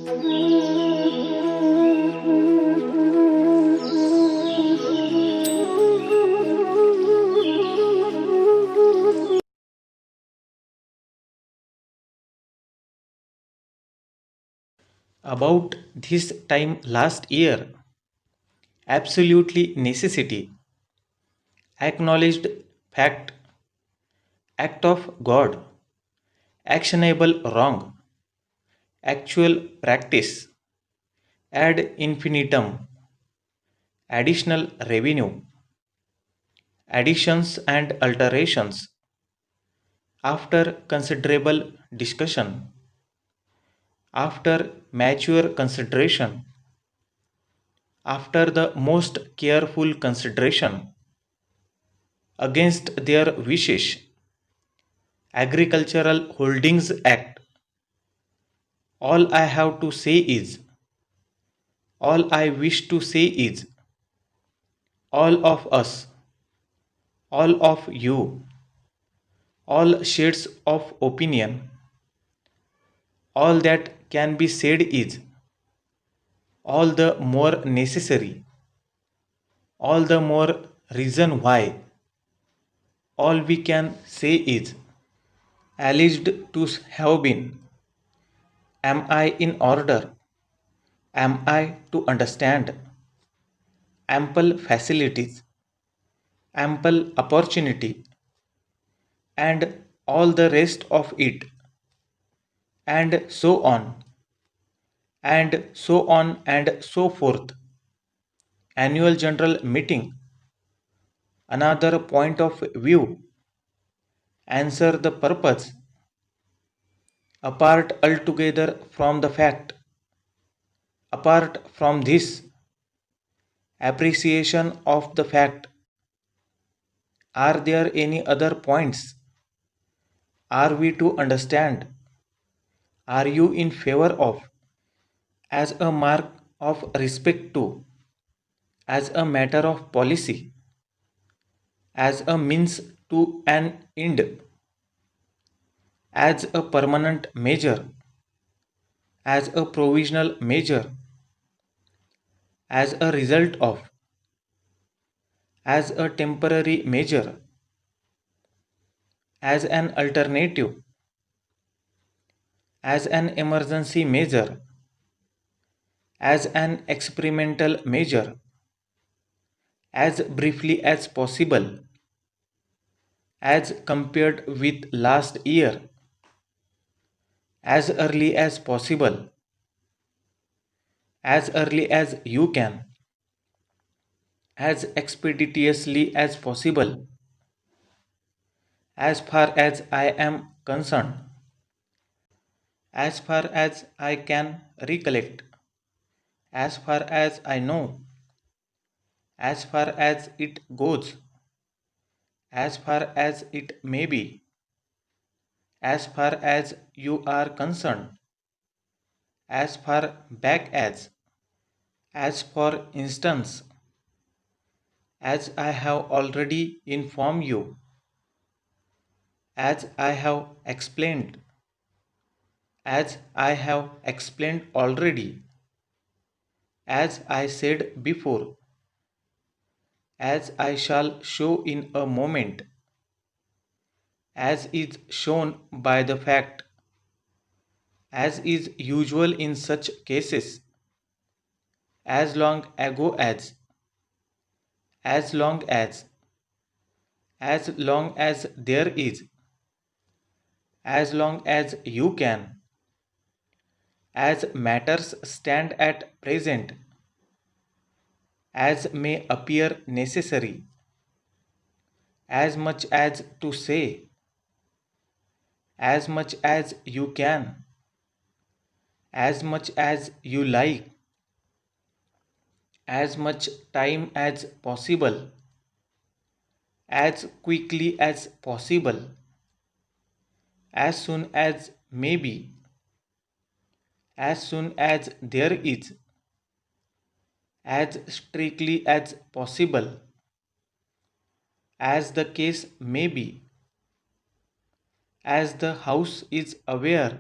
About this time last year, absolutely necessity, acknowledged fact, act of God, actionable wrong, actual practice, ad infinitum, additional revenue, additions and alterations, after considerable discussion, after mature consideration, after the most careful consideration, against their wishes, Agricultural Holdings Act. All I have to say is, all I wish to say is, all of us, all of you, all shades of opinion, all that can be said is, all the more necessary, all the more reason why, all we can say is, alleged to have been, am I in order, am I to understand, ample facilities, ample opportunity, and all the rest of it, and so on, and so on, and so forth. Annual General Meeting, another point of view, answer the purpose, apart altogether from the fact, apart from this, appreciation of the fact. Are there any other points? Are we to understand? Are you in favor of? As a mark of respect to, as a matter of policy, as a means to an end, as a permanent measure, as a provisional measure, as a result of, as a temporary measure, as an alternative, as an emergency measure, as an experimental measure, as briefly as possible, as compared with last year, as possible, as early as you can, as expeditiously as possible, as far as I am concerned, as far as I can recollect, as far as I know, as far as it goes, as far as it may be, as far as you are concerned, as far back as for instance, as I have already informed you, as I have explained, as I have explained already, as I said before, as I shall show in a moment, as is shown by the fact, as is usual in such cases, as long ago as long as long as there is, as long as you can, as matters stand at present, as may appear necessary, as much as to say, as much as you can, as much as you like, as much time as possible, as quickly as possible, as soon as may be, as soon as there is, as strictly as possible, as the case may be, as the House is aware,